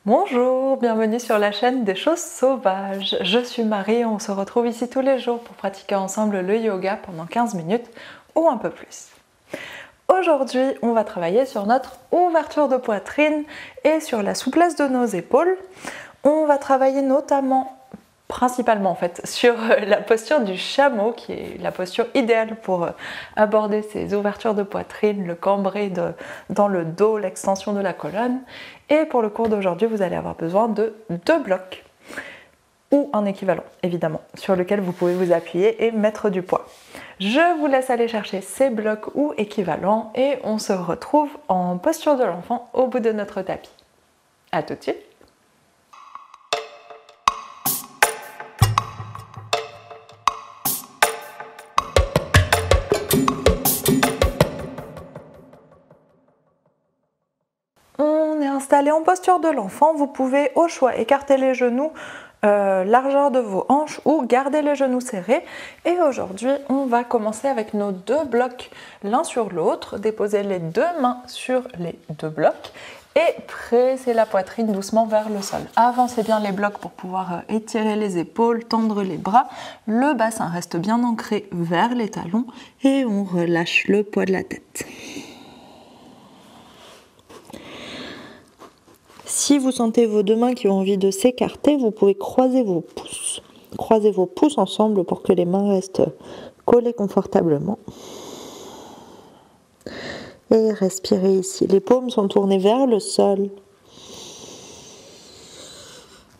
Bonjour, bienvenue sur la chaîne des choses sauvages. Je suis Marie et on se retrouve ici tous les jours pour pratiquer ensemble le yoga pendant 15 minutes ou un peu plus. Aujourd'hui, on va travailler sur notre ouverture de poitrine et sur la souplesse de nos épaules. On va travailler principalement sur la posture du chameau, qui est la posture idéale pour aborder ces ouvertures de poitrine, le cambré dans le dos, l'extension de la colonne. Et pour le cours d'aujourd'hui, vous allez avoir besoin de 2 blocs ou un équivalent, évidemment, sur lequel vous pouvez vous appuyer et mettre du poids. Je vous laisse aller chercher ces blocs ou équivalents et on se retrouve en posture de l'enfant au bout de notre tapis. À tout de suite. On est installé en posture de l'enfant. Vous pouvez au choix écarter les genoux, largeur de vos hanches ou garder les genoux serrés. Et aujourd'hui, on va commencer avec nos 2 blocs l'un sur l'autre. Déposer les 2 mains sur les 2 blocs et presser la poitrine doucement vers le sol. Avancez bien les blocs pour pouvoir étirer les épaules, tendre les bras. Le bassin reste bien ancré vers les talons et on relâche le poids de la tête. Si vous sentez vos 2 mains qui ont envie de s'écarter, vous pouvez croiser vos pouces. Croisez vos pouces ensemble pour que les mains restent collées confortablement. Et respirez ici. Les paumes sont tournées vers le sol.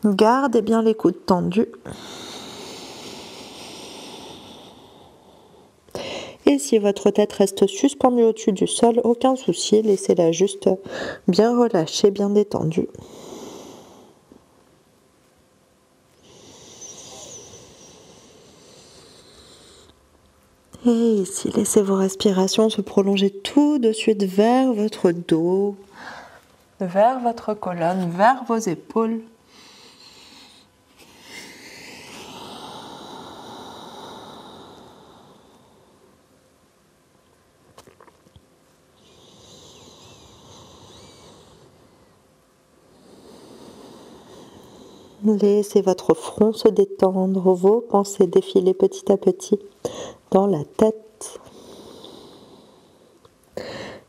Gardez bien les coudes tendus. Et si votre tête reste suspendue au-dessus du sol, aucun souci, laissez-la juste bien relâchée, bien détendue. Et ici, laissez vos respirations se prolonger tout de suite vers votre dos, vers votre colonne, vers vos épaules. Laissez votre front se détendre, vos pensées défiler petit à petit dans la tête.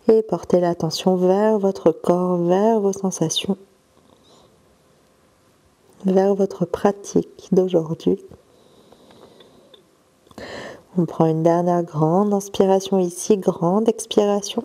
Et portez l'attention vers votre corps, vers vos sensations, vers votre pratique d'aujourd'hui. On prend une dernière grande inspiration ici, grande expiration.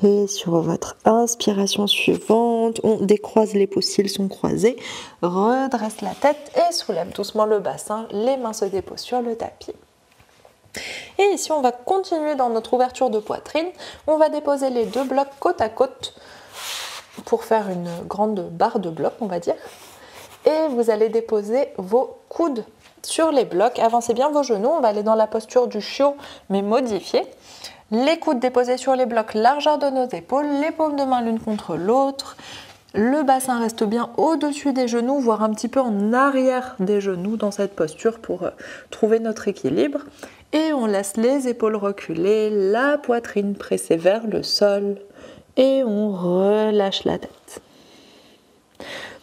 Et sur votre inspiration suivante, on décroise les pouces s'ils sont croisés, redresse la tête et soulève doucement le bassin, les mains se déposent sur le tapis. Et ici, on va continuer dans notre ouverture de poitrine. On va déposer les 2 blocs côte à côte pour faire une grande barre de blocs, on va dire. Et vous allez déposer vos coudes sur les blocs. Avancez bien vos genoux, on va aller dans la posture du chiot, mais modifiée. Les coudes déposés sur les blocs, largeur de nos épaules, les paumes de main l'une contre l'autre. Le bassin reste bien au-dessus des genoux, voire un petit peu en arrière des genoux dans cette posture pour trouver notre équilibre. Et on laisse les épaules reculer, la poitrine pressée vers le sol et on relâche la tête.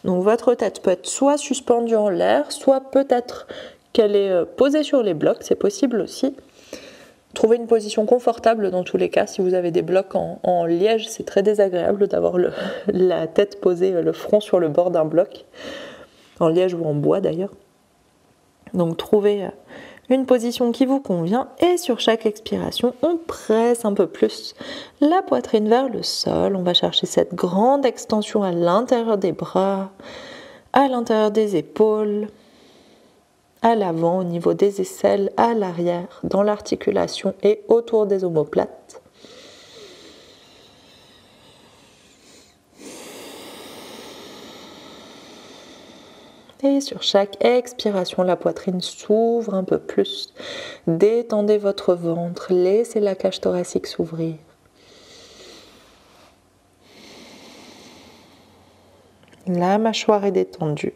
Donc votre tête peut être soit suspendue en l'air, soit peut-être qu'elle est posée sur les blocs, c'est possible aussi. Trouvez une position confortable dans tous les cas. Si vous avez des blocs en liège, c'est très désagréable d'avoir la tête posée, le front sur le bord d'un bloc, en liège ou en bois d'ailleurs. Donc trouvez une position qui vous convient et sur chaque expiration, on presse un peu plus la poitrine vers le sol. On va chercher cette grande extension à l'intérieur des bras, à l'intérieur des épaules, à l'avant, au niveau des aisselles, à l'arrière, dans l'articulation et autour des omoplates. Et sur chaque expiration, la poitrine s'ouvre un peu plus. Détendez votre ventre, laissez la cage thoracique s'ouvrir. La mâchoire est détendue.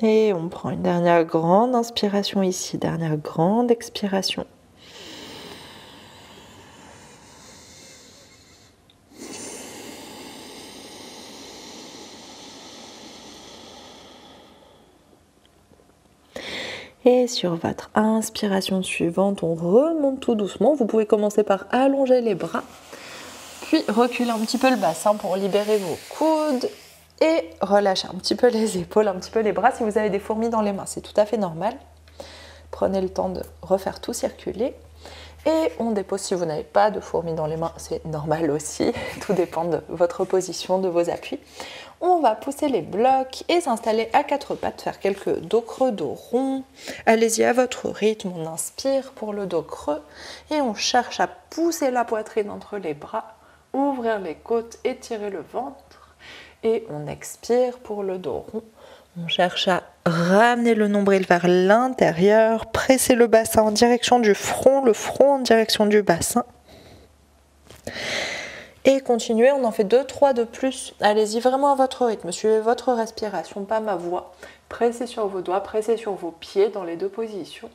Et on prend une dernière grande inspiration ici, dernière grande expiration. Et sur votre inspiration suivante, on remonte tout doucement. Vous pouvez commencer par allonger les bras, puis reculer un petit peu le bassin pour libérer vos coudes et relâcher un petit peu les épaules, un petit peu les bras. Si vous avez des fourmis dans les mains, c'est tout à fait normal. Prenez le temps de refaire tout circuler. Et on dépose, si vous n'avez pas de fourmis dans les mains, c'est normal aussi. Tout dépend de votre position, de vos appuis. On va pousser les blocs et s'installer à quatre pattes, faire quelques dos creux, dos rond. Allez-y à votre rythme, on inspire pour le dos creux et on cherche à pousser la poitrine entre les bras, ouvrir les côtes, étirer le ventre. Et on expire pour le dos rond. On cherche à ramener le nombril vers l'intérieur, presser le bassin en direction du front, le front en direction du bassin. Et continuez, on en fait 2-3 de plus. Allez-y vraiment à votre rythme, suivez votre respiration, pas ma voix. Pressez sur vos doigts, pressez sur vos pieds dans les deux positions.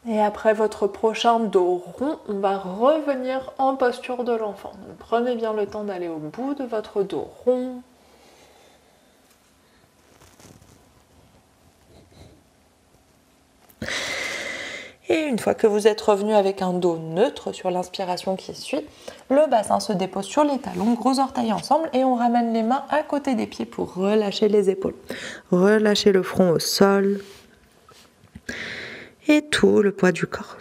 Et après votre prochain dos rond, on va revenir en posture de l'enfant. Donc prenez bien le temps d'aller au bout de votre dos rond. Et une fois que vous êtes revenu avec un dos neutre sur l'inspiration qui suit, le bassin se dépose sur les talons, gros orteils ensemble, et on ramène les mains à côté des pieds pour relâcher les épaules. Relâchez le front au sol. Et tout le poids du corps.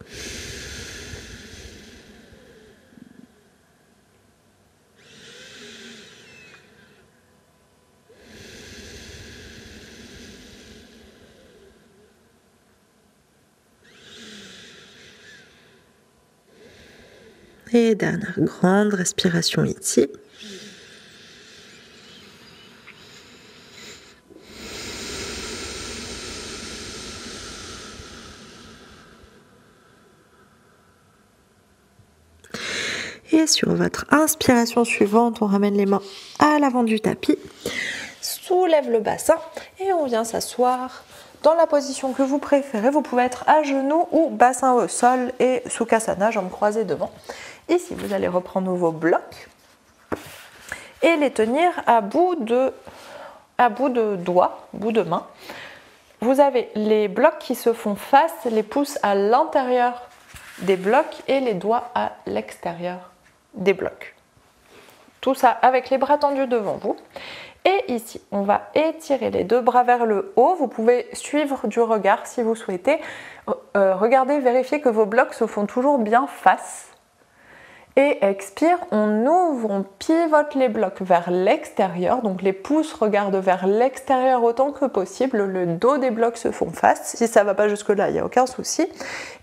Et dernière grande respiration ici. Et sur votre inspiration suivante, on ramène les mains à l'avant du tapis, soulève le bassin et on vient s'asseoir dans la position que vous préférez. Vous pouvez être à genoux ou bassin au sol et Sukhasana, jambes croisées devant. Ici, vous allez reprendre vos blocs et les tenir à bout de doigts, bout de main. Vous avez les blocs qui se font face, les pouces à l'intérieur des blocs et les doigts à l'extérieur des blocs. Tout ça avec les bras tendus devant vous. Et ici, on va étirer les deux bras vers le haut. Vous pouvez suivre du regard si vous souhaitez. Regardez, vérifiez que vos blocs se font toujours bien face. Et expire, on ouvre, on pivote les blocs vers l'extérieur. Donc les pouces regardent vers l'extérieur autant que possible. Le dos des blocs se font face. Si ça ne va pas jusque-là, il n'y a aucun souci.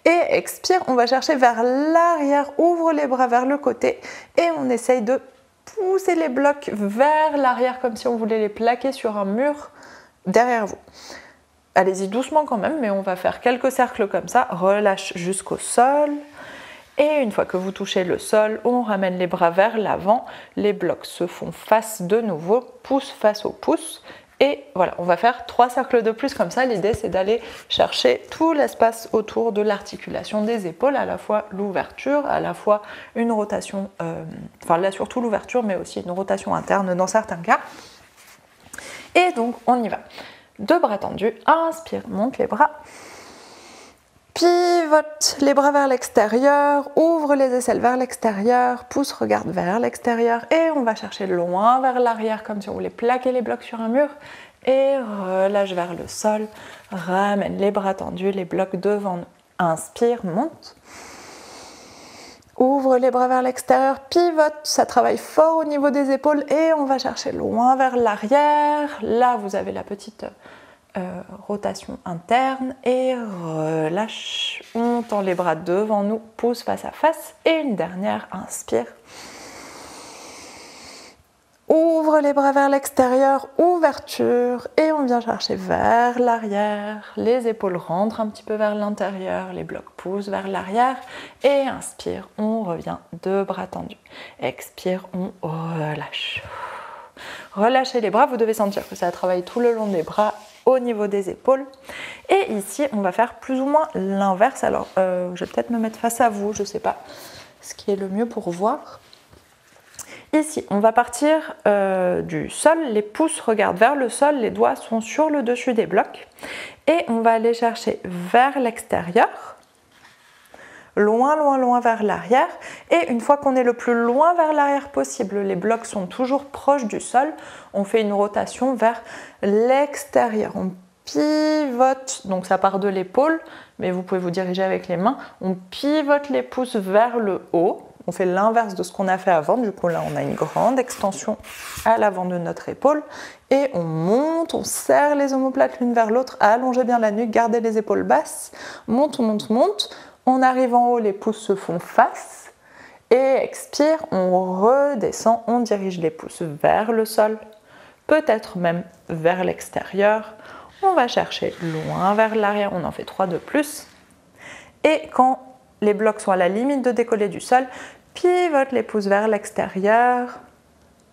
Et expire, on va chercher vers l'arrière. Ouvre les bras vers le côté. Et on essaye de pousser les blocs vers l'arrière comme si on voulait les plaquer sur un mur derrière vous. Allez-y doucement quand même, mais on va faire quelques cercles comme ça. Relâche jusqu'au sol. Et une fois que vous touchez le sol, on ramène les bras vers l'avant. Les blocs se font face de nouveau, pouce face au pouce. Et voilà, on va faire 3 cercles de plus comme ça. L'idée, c'est d'aller chercher tout l'espace autour de l'articulation des épaules, à la fois l'ouverture, à la fois une rotation, enfin là surtout l'ouverture, mais aussi une rotation interne dans certains cas. Et donc, on y va. 2 bras tendus, inspire, monte les bras. Pivote les bras vers l'extérieur, ouvre les aisselles vers l'extérieur, pouce regarde vers l'extérieur et on va chercher loin vers l'arrière comme si on voulait plaquer les blocs sur un mur et relâche vers le sol, ramène les bras tendus, les blocs devant nous. Inspire, monte. Ouvre les bras vers l'extérieur, pivote, ça travaille fort au niveau des épaules et on va chercher loin vers l'arrière. Là, vous avez la petite rotation interne et relâche. On tend les bras devant nous, pouce face à face et une dernière, inspire. Ouvre ouvre les bras vers l'extérieur, ouverture, et on vient chercher vers l'arrière. Les épaules rentrent un petit peu vers l'intérieur, les blocs poussent vers l'arrière. Et inspire, on revient, deux bras tendus. Expire, on relâche. Relâchez les bras, vous devez sentir que ça travaille tout le long des bras, au niveau des épaules. Et ici, on va faire plus ou moins l'inverse. Alors, je vais peut-être me mettre face à vous, je ne sais pas ce qui est le mieux pour voir. Ici, on va partir du sol, les pouces regardent vers le sol, les doigts sont sur le dessus des blocs. Et on va aller chercher vers l'extérieur, loin, loin, loin vers l'arrière. Et une fois qu'on est le plus loin vers l'arrière possible, les blocs sont toujours proches du sol, on fait une rotation vers l'extérieur. On pivote, donc ça part de l'épaule, mais vous pouvez vous diriger avec les mains. On pivote les pouces vers le haut. On fait l'inverse de ce qu'on a fait avant, du coup là on a une grande extension à l'avant de notre épaule et on monte, on serre les omoplates l'une vers l'autre, allongez bien la nuque, gardez les épaules basses, monte, monte, monte, on arrive en haut, les pouces se font face et expire, on redescend, on dirige les pouces vers le sol, peut-être même vers l'extérieur, on va chercher loin vers l'arrière, on en fait 3 de plus et quand les blocs sont à la limite de décoller du sol, pivote les pouces vers l'extérieur,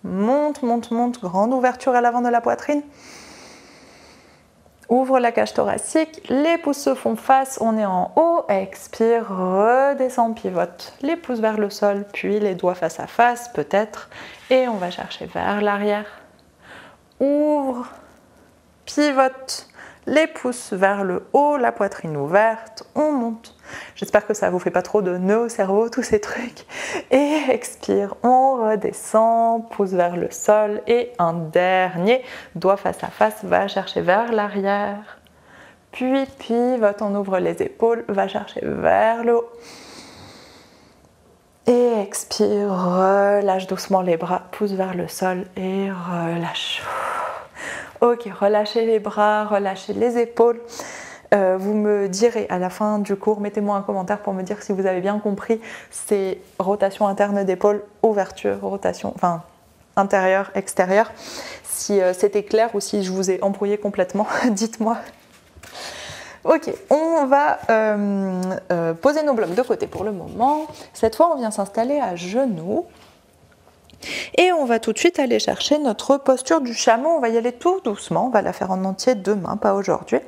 monte, monte, monte, grande ouverture à l'avant de la poitrine, ouvre la cage thoracique, les pouces se font face, on est en haut, expire, redescend, pivote les pouces vers le sol, puis les doigts face à face peut-être, et on va chercher vers l'arrière, ouvre, pivote, les pouces vers le haut, la poitrine ouverte, on monte. J'espère que ça ne vous fait pas trop de nœuds au cerveau, tous ces trucs. Et expire, on redescend, pouce vers le sol. Et un dernier, doigt face à face, va chercher vers l'arrière. Puis pivote, on ouvre les épaules, va chercher vers le haut. Et expire, relâche doucement les bras, pouce vers le sol et relâche. Ok, relâchez les bras, relâchez les épaules. Vous me direz à la fin du cours, mettez-moi un commentaire pour me dire si vous avez bien compris ces rotations internes d'épaule, ouverture, rotation, enfin intérieur, extérieur. Si c'était clair ou si je vous ai embrouillé complètement, dites-moi. Ok, on va poser nos blocs de côté pour le moment. Cette fois, on vient s'installer à genoux. Et on va tout de suite aller chercher notre posture du chameau. On va y aller tout doucement, on va la faire en entier demain, pas aujourd'hui.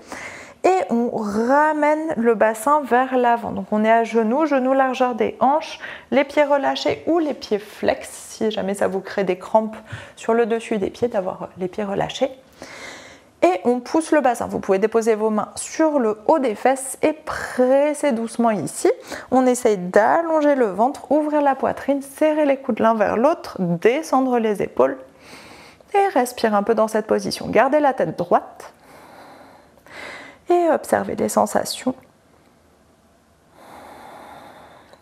Et on ramène le bassin vers l'avant. Donc on est à genoux, genoux largeur des hanches, les pieds relâchés ou les pieds flex, si jamais ça vous crée des crampes sur le dessus des pieds, d'avoir les pieds relâchés. Et on pousse le bassin. Vous pouvez déposer vos mains sur le haut des fesses et presser doucement ici. On essaye d'allonger le ventre, ouvrir la poitrine, serrer les coudes l'un vers l'autre, descendre les épaules. Et respire un peu dans cette position. Gardez la tête droite. Et observez les sensations.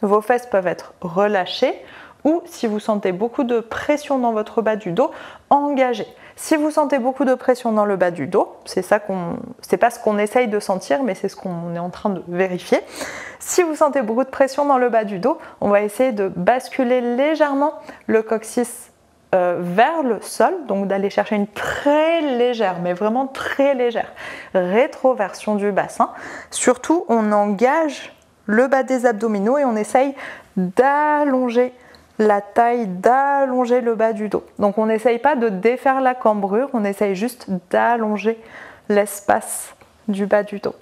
Vos fesses peuvent être relâchées ou, si vous sentez beaucoup de pression dans votre bas du dos, engagées. Si vous sentez beaucoup de pression dans le bas du dos, c'est pas ce qu'on essaye de sentir, mais c'est ce qu'on est en train de vérifier. Si vous sentez beaucoup de pression dans le bas du dos, on va essayer de basculer légèrement le coccyx vers le sol, donc d'aller chercher une très légère, mais vraiment très légère rétroversion du bassin. Surtout, on engage le bas des abdominaux et on essaye d'allonger la taille, d'allonger le bas du dos. Donc on n'essaye pas de défaire la cambrure, on essaye juste d'allonger l'espace du bas du dos.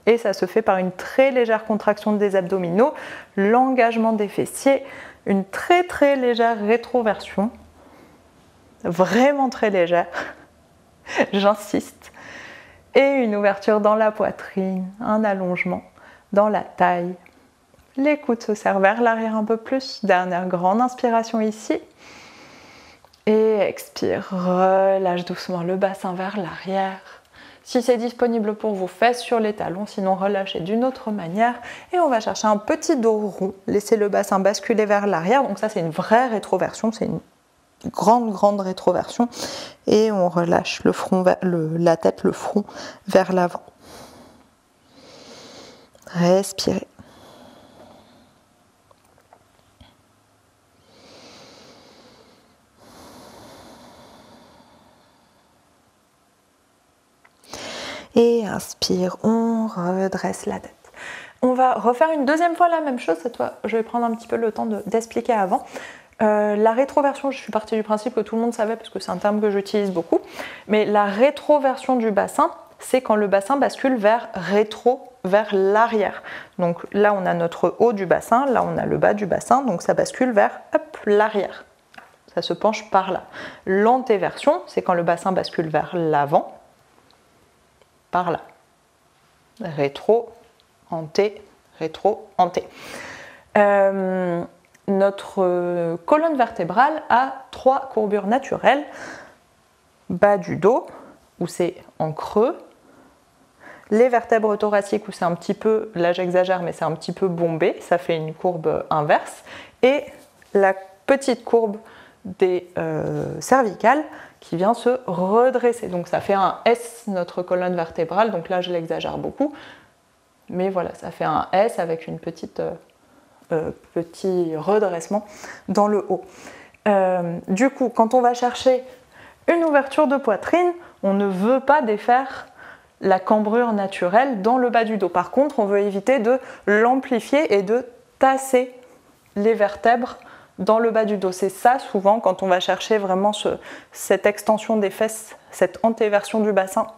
Et ça se fait par une très légère contraction des abdominaux, l'engagement des fessiers, une très très légère rétroversion, vraiment très légère, j'insiste, et une ouverture dans la poitrine, un allongement dans la taille. Les coudes se serrent vers l'arrière un peu plus. Dernière grande inspiration ici. Et expire, relâche doucement le bassin vers l'arrière. Si c'est disponible pour vous, faites sur les talons, sinon relâchez d'une autre manière. Et on va chercher un petit dos rond. Laissez le bassin basculer vers l'arrière. Donc ça, c'est une vraie rétroversion, c'est une grande rétroversion. Et on relâche le front la tête, le front vers l'avant. Respirez. inspire, on redresse la tête. On va refaire une deuxième fois la même chose, cette fois je vais prendre un petit peu le temps d'expliquer avant. La rétroversion, je suis partie du principe que tout le monde savait parce que c'est un terme que j'utilise beaucoup, mais la rétroversion du bassin, c'est quand le bassin bascule vers l'arrière. Donc là on a notre haut du bassin, là on a le bas du bassin, donc ça bascule vers l'arrière. Ça se penche par là. L'antéversion, c'est quand le bassin bascule vers l'avant, par là. Rétro, anté, rétro, anté. Notre colonne vertébrale a 3 courbures naturelles. Bas du dos, où c'est en creux. Les vertèbres thoraciques, où c'est un petit peu, là j'exagère, mais c'est un petit peu bombé, ça fait une courbe inverse. Et la petite courbe des cervicales qui vient se redresser. Donc ça fait un S, notre colonne vertébrale, donc là je l'exagère beaucoup. Mais voilà, ça fait un S avec une petite... petit redressement dans le haut. Du coup, quand on va chercher une ouverture de poitrine, on ne veut pas défaire la cambrure naturelle dans le bas du dos. Par contre, on veut éviter de l'amplifier et de tasser les vertèbres dans le bas du dos. C'est ça souvent quand on va chercher vraiment cette extension des fesses, cette antéversion du bassin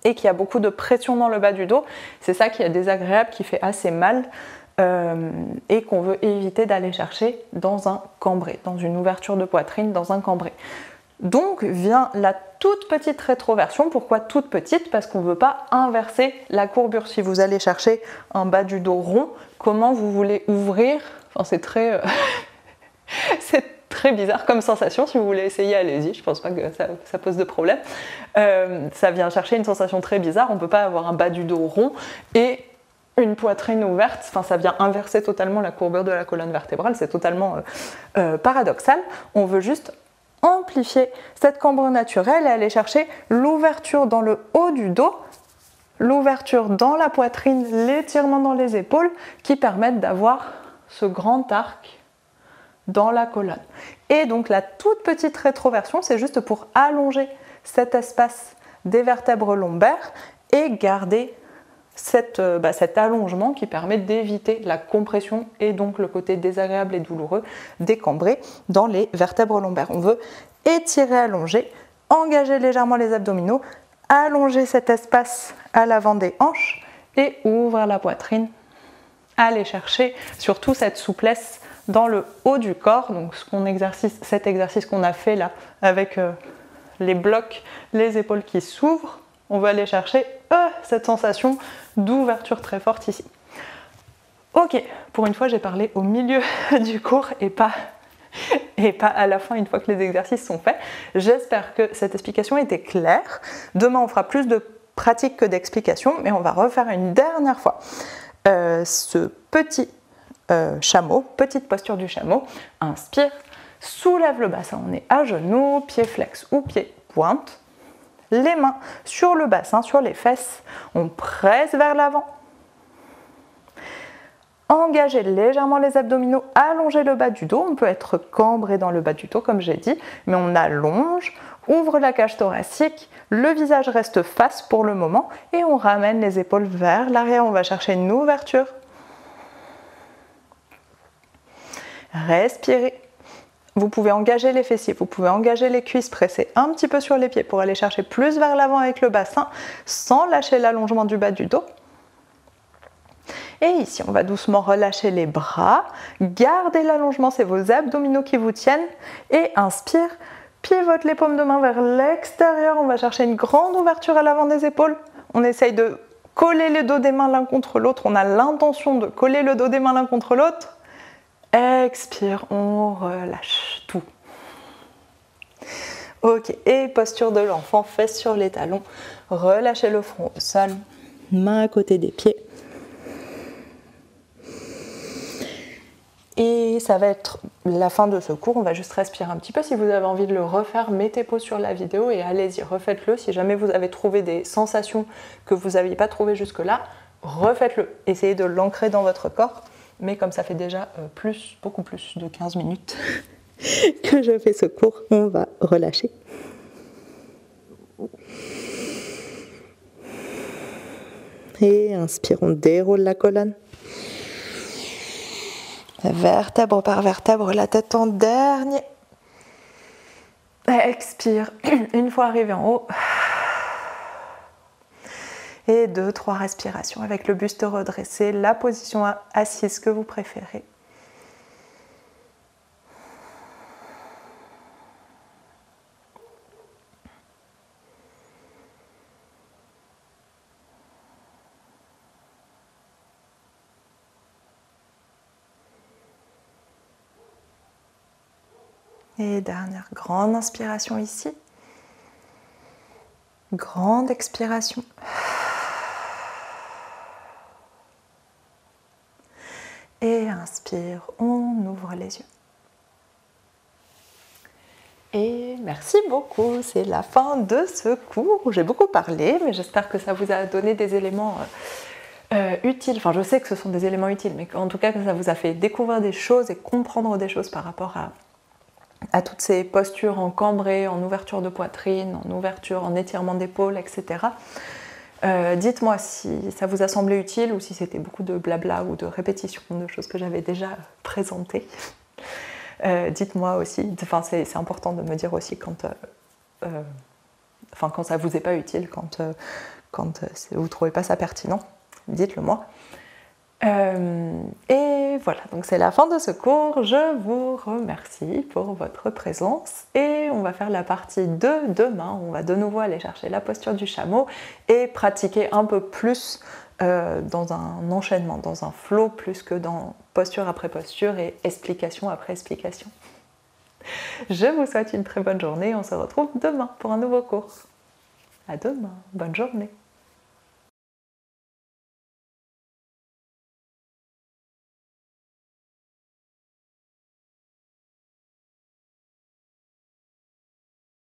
et qu'il y a beaucoup de pression dans le bas du dos. C'est ça qui est désagréable, qui fait assez mal. Et qu'on veut éviter d'aller chercher dans un cambré, dans une ouverture de poitrine, dans un cambré. Donc vient la toute petite rétroversion. Pourquoi toute petite? Parce qu'on ne veut pas inverser la courbure. Si vous allez chercher un bas du dos rond, comment vous voulez ouvrir? Enfin, c'est très, c'est très bizarre comme sensation. Si vous voulez essayer, allez-y. Je ne pense pas que ça pose de problème. Ça vient chercher une sensation très bizarre. On ne peut pas avoir un bas du dos rond et une poitrine ouverte, enfin, ça vient inverser totalement la courbure de la colonne vertébrale, c'est totalement paradoxal. On veut juste amplifier cette cambrure naturelle et aller chercher l'ouverture dans le haut du dos, l'ouverture dans la poitrine, l'étirement dans les épaules qui permettent d'avoir ce grand arc dans la colonne. Et donc la toute petite rétroversion, c'est juste pour allonger cet espace des vertèbres lombaires et garder cet allongement qui permet d'éviter la compression et donc le côté désagréable et douloureux des cambrés dans les vertèbres lombaires. On veut étirer, allonger, engager légèrement les abdominaux, allonger cet espace à l'avant des hanches et ouvrir la poitrine. Aller chercher surtout cette souplesse dans le haut du corps, donc cet exercice qu'on a fait là avec les blocs, les épaules qui s'ouvrent. On va aller chercher cette sensation d'ouverture très forte ici. Ok, pour une fois j'ai parlé au milieu du cours et pas à la fin une fois que les exercices sont faits. J'espère que cette explication était claire. Demain on fera plus de pratique que d'explication, mais on va refaire une dernière fois ce petit chameau, petite posture du chameau. Inspire, soulève le bassin, on est à genoux, pied flex ou pied pointe. Les mains sur le bassin, sur les fesses, on presse vers l'avant. Engagez légèrement les abdominaux, allongez le bas du dos. On peut être cambré dans le bas du dos comme j'ai dit, mais on allonge, ouvre la cage thoracique, le visage reste face pour le moment et on ramène les épaules vers l'arrière. On va chercher une ouverture. Respirez. Vous pouvez engager les fessiers, vous pouvez engager les cuisses, presser un petit peu sur les pieds pour aller chercher plus vers l'avant avec le bassin sans lâcher l'allongement du bas du dos. Et ici, on va doucement relâcher les bras, gardez l'allongement, c'est vos abdominaux qui vous tiennent. Et inspire, pivote les paumes de main vers l'extérieur, on va chercher une grande ouverture à l'avant des épaules. On essaye de coller les dos des mains l'un contre l'autre, on a l'intention de coller le dos des mains l'un contre l'autre. Expire, on relâche tout. Ok, et posture de l'enfant, fesses sur les talons, relâchez le front au sol, main à côté des pieds. Et ça va être la fin de ce cours, on va juste respirer un petit peu. Si vous avez envie de le refaire, mettez pause sur la vidéo et allez-y, refaites-le. Si jamais vous avez trouvé des sensations que vous n'aviez pas trouvées jusque-là, refaites-le. Essayez de l'ancrer dans votre corps. Mais comme ça fait déjà beaucoup plus de 15 minutes que je fais ce cours, on va relâcher. Et inspire, on déroule la colonne. Vertèbre par vertèbre, la tête en dernier. Expire, une fois arrivé en haut. Et 2-3 respirations avec le buste redressé, la position assise que vous préférez. Et dernière grande inspiration ici. Grande expiration. Et inspire, on ouvre les yeux. Et merci beaucoup, c'est la fin de ce cours. J'ai beaucoup parlé, mais j'espère que ça vous a donné des éléments utiles. Enfin, je sais que ce sont des éléments utiles, mais en tout cas que ça vous a fait découvrir des choses et comprendre des choses par rapport à toutes ces postures en cambré, en ouverture de poitrine, en ouverture, en étirement d'épaule, etc. Dites-moi si ça vous a semblé utile ou si c'était beaucoup de blabla ou de répétition de choses que j'avais déjà présentées. Dites-moi aussi, enfin, c'est important de me dire aussi quand ça vous est pas utile, quand vous ne trouvez pas ça pertinent, dites-le moi. Et voilà, donc c'est la fin de ce cours. Je vous remercie pour votre présence et on va faire la partie 2 demain. On va de nouveau aller chercher la posture du chameau et pratiquer un peu plus dans un enchaînement, dans un flow, plus que dans posture après posture et explication après explication. Je vous souhaite une très bonne journée. On se retrouve demain pour un nouveau cours. À demain, bonne journée.